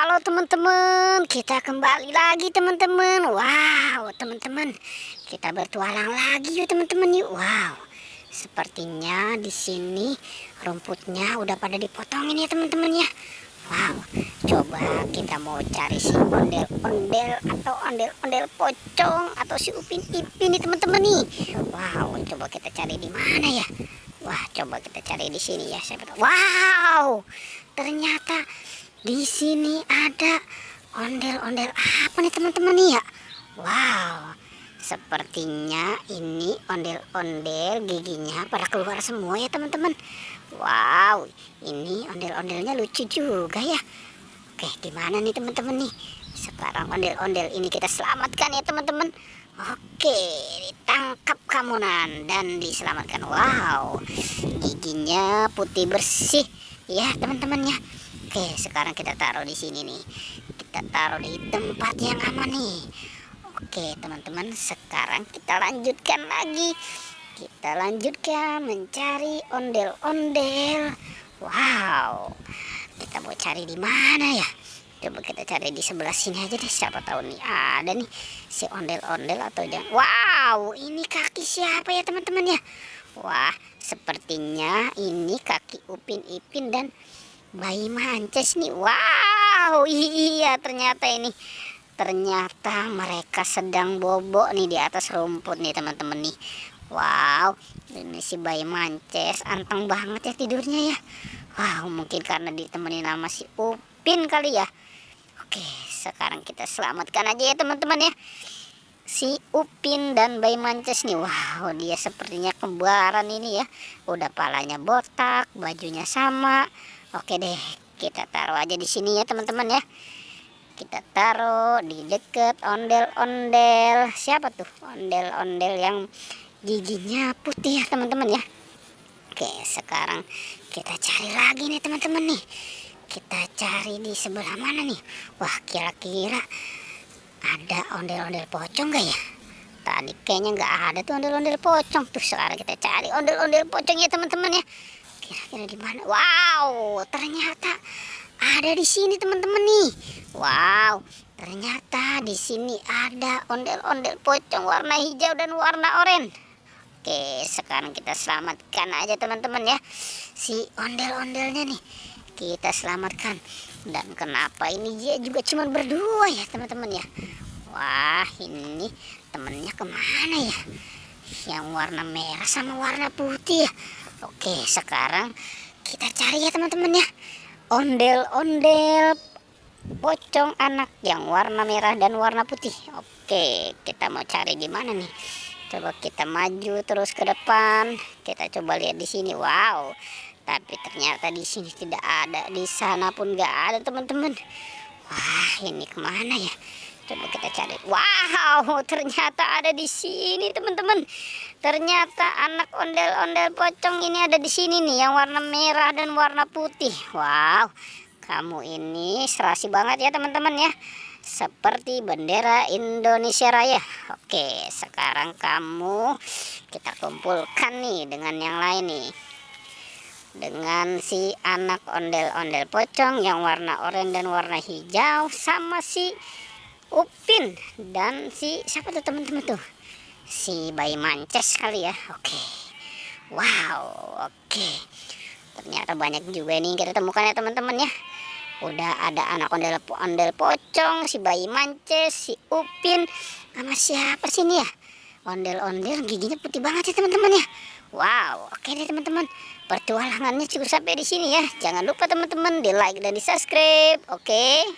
Halo teman-teman, kita kembali lagi teman-teman. Wow, teman-teman, kita bertualang lagi yuk teman-teman yuk. Wow, sepertinya di sini rumputnya udah pada dipotongin ya teman-teman ya. Wow, coba kita mau cari si ondel-ondel atau ondel-ondel pocong atau si upin-ipin nih teman-teman nih. Wow, coba kita cari di mana ya? Wah, coba kita cari di sini ya. Wow, ternyata di sini ada ondel-ondel apa nih teman-teman nih ya? Wow, sepertinya ini ondel-ondel giginya pada keluar semua ya teman-teman. Wow, ini ondel-ondelnya lucu juga ya. Oke, gimana nih teman-teman nih? Sekarang ondel-ondel ini kita selamatkan ya teman-teman. Oke, ditangkap kamunan dan diselamatkan. Wow, giginya putih bersih ya teman-teman ya. Oke, sekarang kita taruh di sini nih. Kita taruh di tempat yang aman nih. Oke, teman-teman, sekarang kita lanjutkan lagi. Kita lanjutkan mencari ondel-ondel. Wow. Kita mau cari di mana ya? Coba kita cari di sebelah sini aja deh. Siapa tahu nih ada nih si ondel-ondel atau jangan. Wow, ini kaki siapa ya teman-teman ya? Wah, sepertinya ini kaki Upin Ipin dan Bayi Mances nih. Wow, iya ternyata ini. Ternyata mereka sedang bobo nih di atas rumput nih teman-teman nih. Wow, ini si Bayi Mances anteng banget ya tidurnya ya. Wow, mungkin karena ditemenin sama si Upin kali ya. Oke, sekarang kita selamatkan aja ya teman-teman ya. Si Upin dan Bayi Mances nih. Wow, dia sepertinya kembaran ini ya. Udah palanya botak, bajunya sama. Oke deh, kita taruh aja di sini ya teman-teman ya. Kita taruh di deket ondel-ondel. Siapa tuh? Ondel-ondel yang giginya putih ya teman-teman ya. Oke, sekarang kita cari lagi nih teman-teman nih. Kita cari di sebelah mana nih? Wah, kira-kira ada ondel-ondel pocong gak ya? Tadi kayaknya nggak ada tuh ondel-ondel pocong. Tuh sekarang kita cari ondel-ondel pocong ya teman-teman ya. Kira-kira di mana? Wow, ternyata ada di sini teman-teman nih. Wow, ternyata di sini ada ondel-ondel pocong warna hijau dan warna oranye. Oke, sekarang kita selamatkan aja teman-teman ya. Si ondel-ondelnya nih kita selamatkan. Dan kenapa ini dia juga cuma berdua ya teman-teman ya? Wah, ini temennya kemana ya? Yang warna merah sama warna putih ya. Oke, sekarang kita cari ya teman-teman ya. Ondel-ondel pocong anak yang warna merah dan warna putih. Oke, kita mau cari di mana nih? Coba kita maju terus ke depan. Kita coba lihat di sini. Wow, tapi ternyata di sini tidak ada. Di sana pun nggak ada teman-teman. Wah, ini kemana ya? Coba kita cari. Wow, ternyata ada di sini teman-teman. Ternyata anak ondel-ondel pocong ini ada di sini nih, yang warna merah dan warna putih. Wow, kamu ini serasi banget ya teman-teman ya. Seperti bendera Indonesia Raya. Oke, sekarang kamu kita kumpulkan nih dengan yang lain nih. Dengan si anak ondel-ondel pocong yang warna oranye dan warna hijau, sama si Upin dan si siapa tuh teman-teman tuh? Si Bayi Mances kali ya. Oke. Wow, oke. Ternyata banyak juga nih kita temukan ya teman-teman ya. Udah ada anak ondel pocong, si Bayi Mances, si Upin, sama siapa sih ini ya? Ondel-ondel giginya putih banget ya teman-teman ya. Wow, oke deh teman-teman. Pertualangannya cukup sampai di sini ya. Jangan lupa teman-teman di like dan di subscribe. Oke.